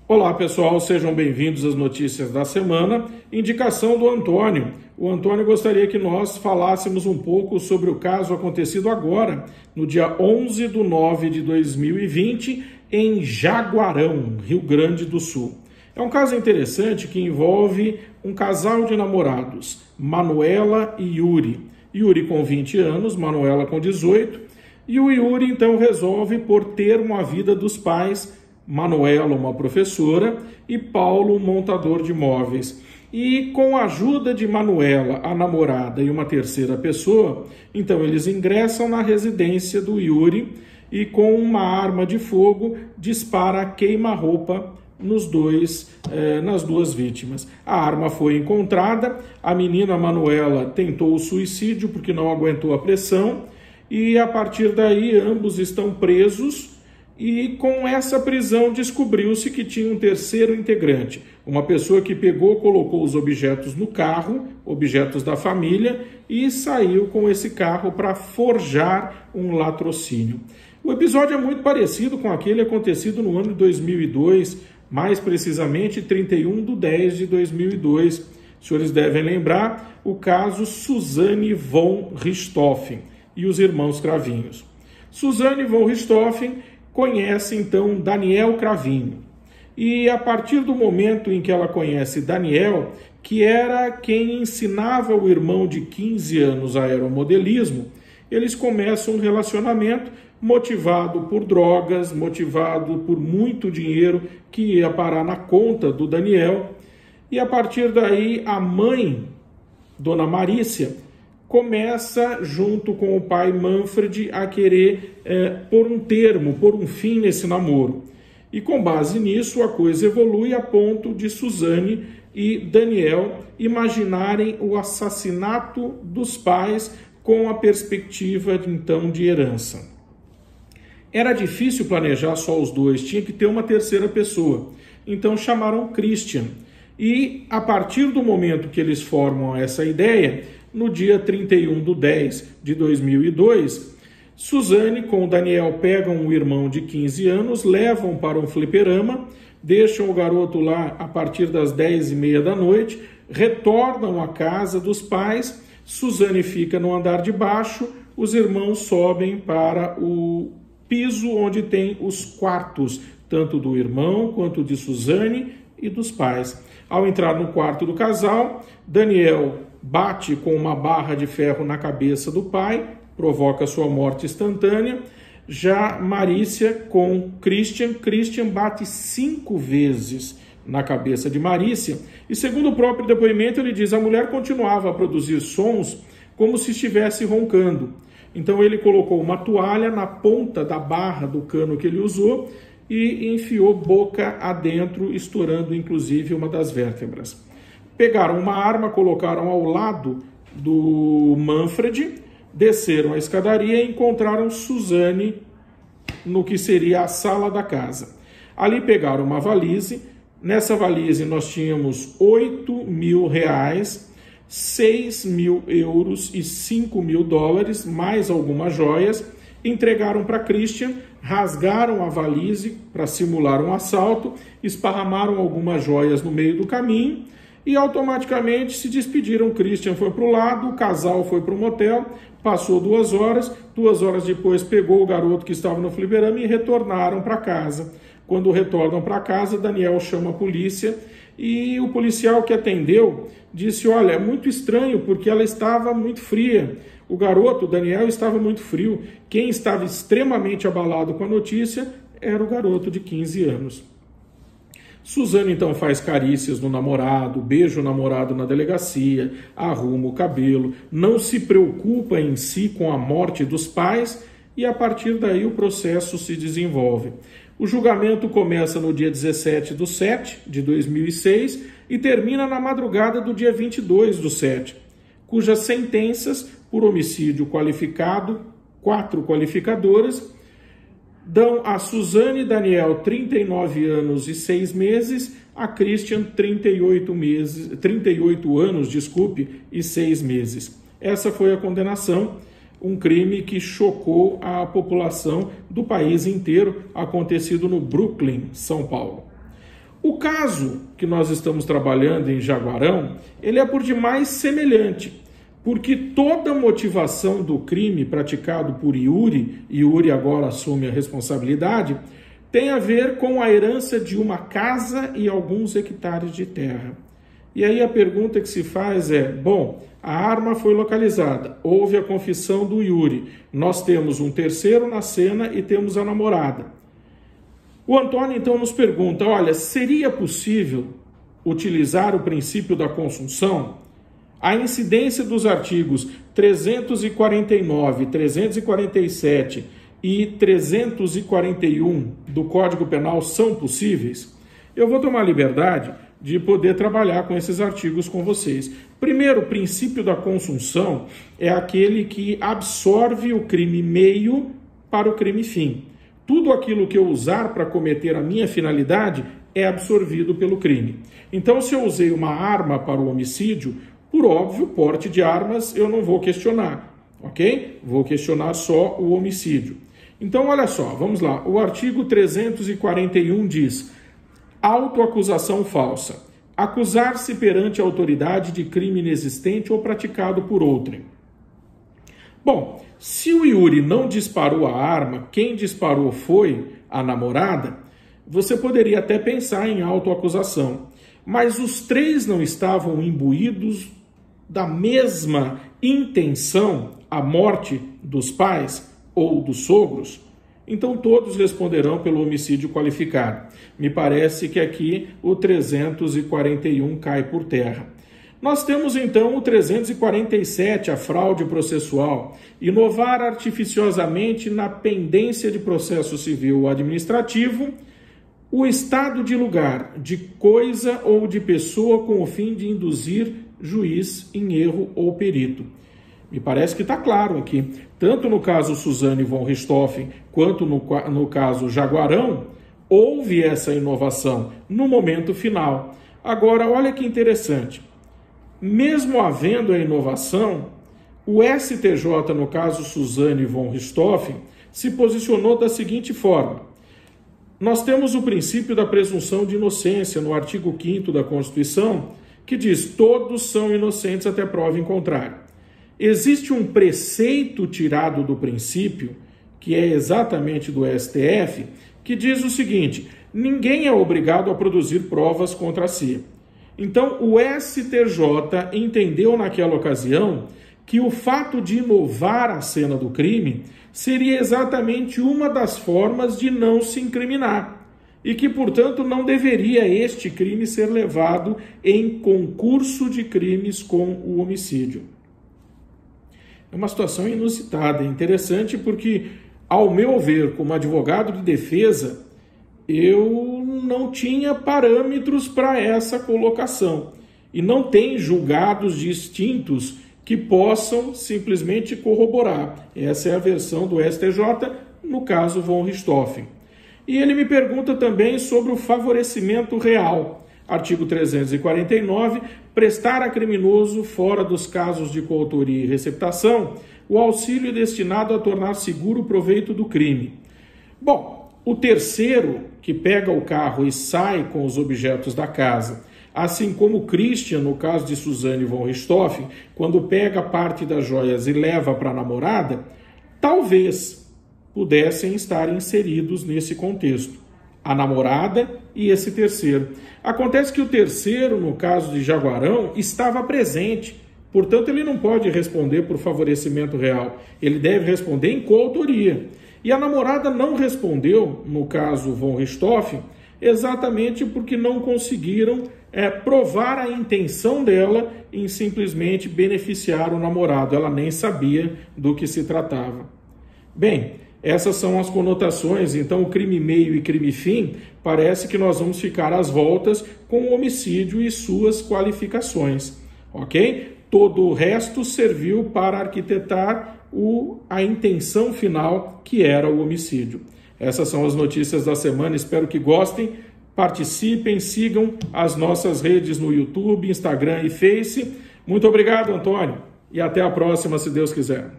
Olá pessoal, sejam bem-vindos às notícias da semana. Indicação do Antônio. O Antônio gostaria que nós falássemos um pouco sobre o caso acontecido agora, no dia 11/9/2020, em Jaguarão, Rio Grande do Sul. É um caso interessante que envolve um casal de namorados, Manuela e Yuri. Yuri com 20 anos, Manuela com 18. E o Yuri então resolve pôr termo à vida dos pais, Manuela, uma professora, e Paulo, um montador de móveis. E com a ajuda de Manuela, a namorada e uma terceira pessoa, então eles ingressam na residência do Yuri e com uma arma de fogo dispara queima-roupa nas duas vítimas. A arma foi encontrada, a menina Manuela tentou o suicídio porque não aguentou a pressão e a partir daí ambos estão presos. E com essa prisão descobriu-se que tinha um terceiro integrante, uma pessoa que colocou os objetos no carro, objetos da família, e saiu com esse carro para forjar um latrocínio. O episódio é muito parecido com aquele acontecido no ano de 2002, mais precisamente 31/10/2002. Os senhores devem lembrar o caso Suzane von Richthofen e os irmãos Cravinhos. Suzane von Richthofen conhece então Daniel Cravinho. E a partir do momento em que ela conhece Daniel, que era quem ensinava o irmão de 15 anos a aeromodelismo, eles começam um relacionamento motivado por drogas, motivado por muito dinheiro que ia parar na conta do Daniel. E a partir daí a mãe, Dona Marícia, começa, junto com o pai Manfred, a querer pôr um fim nesse namoro. E com base nisso, a coisa evolui a ponto de Suzane e Daniel imaginarem o assassinato dos pais com a perspectiva, então, de herança. Era difícil planejar só os dois, tinha que ter uma terceira pessoa. Então chamaram Christian. E a partir do momento que eles formam essa ideia, no dia 31/10/2002, Suzane com o Daniel pegam um irmão de 15 anos, levam para um fliperama, deixam o garoto lá a partir das 10h30 da noite, retornam à casa dos pais, Suzane fica no andar de baixo, os irmãos sobem para o piso onde tem os quartos, tanto do irmão quanto de Suzane e dos pais. Ao entrar no quarto do casal, Daniel bate com uma barra de ferro na cabeça do pai, provoca sua morte instantânea. Já Marícia com Christian bate 5 vezes na cabeça de Marícia. E segundo o próprio depoimento, ele diz que a mulher continuava a produzir sons como se estivesse roncando. Então ele colocou uma toalha na ponta da barra do cano que ele usou e enfiou boca adentro, estourando inclusive uma das vértebras. Pegaram uma arma, colocaram ao lado do Manfred, desceram a escadaria e encontraram Suzane no que seria a sala da casa. Ali pegaram uma valise. Nessa valise nós tínhamos R$8.000, 6.000 euros e 5.000 dólares, mais algumas joias. Entregaram para Christian, rasgaram a valise para simular um assalto, esparramaram algumas joias no meio do caminho e automaticamente se despediram. Christian foi para o lado, o casal foi para o motel, passou 2 horas, 2 horas depois pegou o garoto que estava no fliperama e retornaram para casa. Quando retornam para casa, Daniel chama a polícia e o policial que atendeu disse: olha, é muito estranho porque ela estava muito fria. O garoto, Daniel, estava muito frio. Quem estava extremamente abalado com a notícia era o garoto de 15 anos. Suzane então faz carícias no namorado, beija o namorado na delegacia, arruma o cabelo, não se preocupa em si com a morte dos pais e a partir daí o processo se desenvolve. O julgamento começa no dia 17/7/2006 e termina na madrugada do dia 22/7, cujas sentenças por homicídio qualificado, 4 qualificadoras, dão a Suzane e Daniel 39 anos e 6 meses, a Christian 38 anos e 6 meses. Essa foi a condenação, um crime que chocou a população do país inteiro, acontecido no Brooklyn, São Paulo. O caso que nós estamos trabalhando em Jaguarão, ele é por demais semelhante, porque toda a motivação do crime praticado por Yuri agora assume a responsabilidade, tem a ver com a herança de uma casa e alguns hectares de terra. E aí a pergunta que se faz é, bom, a arma foi localizada, houve a confissão do Yuri, nós temos um terceiro na cena e temos a namorada. O Antônio então nos pergunta, olha, seria possível utilizar o princípio da consunção? A incidência dos artigos 349, 347 e 341 do Código Penal são possíveis? Eu vou tomar liberdade de poder trabalhar com esses artigos com vocês. Primeiro, o princípio da consunção é aquele que absorve o crime meio para o crime fim. Tudo aquilo que eu usar para cometer a minha finalidade é absorvido pelo crime. Então, se eu usei uma arma para o homicídio, por óbvio, porte de armas eu não vou questionar, ok? Vou questionar só o homicídio. Então, olha só, vamos lá. O artigo 341 diz: autoacusação falsa. Acusar-se perante a autoridade de crime inexistente ou praticado por outrem. Bom, se o Yuri não disparou a arma, quem disparou foi a namorada, você poderia até pensar em autoacusação. Mas os três não estavam imbuídos da mesma intenção, a morte dos pais ou dos sogros? Então todos responderão pelo homicídio qualificado. Me parece que aqui o 341 cai por terra. Nós temos então o 347, a fraude processual, inovar artificiosamente na pendência de processo civil ou administrativo o estado de lugar, de coisa ou de pessoa com o fim de induzir juiz em erro ou perito. Me parece que está claro aqui, tanto no caso Suzane von Richthofen quanto no caso Jaguarão, houve essa inovação no momento final. Agora, olha que interessante, mesmo havendo a inovação, o STJ, no caso Suzane von Richthofen, se posicionou da seguinte forma: nós temos o princípio da presunção de inocência no artigo 5º da Constituição, que diz: todos são inocentes até prova em contrário. Existe um preceito tirado do princípio, que é exatamente do STF, que diz o seguinte: ninguém é obrigado a produzir provas contra si. Então, o STJ entendeu naquela ocasião que o fato de inovar a cena do crime seria exatamente uma das formas de não se incriminar e que, portanto, não deveria este crime ser levado em concurso de crimes com o homicídio. É uma situação inusitada, interessante porque, ao meu ver, como advogado de defesa, eu não tinha parâmetros para essa colocação e não tem julgados distintos que possam simplesmente corroborar. Essa é a versão do STJ, no caso von Richthofen. E ele me pergunta também sobre o favorecimento real. Artigo 349, prestar a criminoso, fora dos casos de coautoria e receptação, o auxílio destinado a tornar seguro o proveito do crime. Bom, o terceiro, que pega o carro e sai com os objetos da casa, assim como Christian, no caso de Suzane von Richthofen, quando pega parte das joias e leva para a namorada, talvez pudessem estar inseridos nesse contexto. A namorada e esse terceiro. Acontece que o terceiro, no caso de Jaguarão, estava presente. Portanto, ele não pode responder por favorecimento real. Ele deve responder em coautoria. E a namorada não respondeu, no caso von Richthofen, exatamente porque não conseguiram provar a intenção dela em simplesmente beneficiar o namorado. Ela nem sabia do que se tratava. Bem, essas são as conotações. Então, o crime meio e crime fim, parece que nós vamos ficar às voltas com o homicídio e suas qualificações, ok? Todo o resto serviu para arquitetar a intenção final, que era o homicídio. Essas são as notícias da semana, espero que gostem, participem, sigam as nossas redes no YouTube, Instagram e Face. Muito obrigado, Antônio, e até a próxima, se Deus quiser.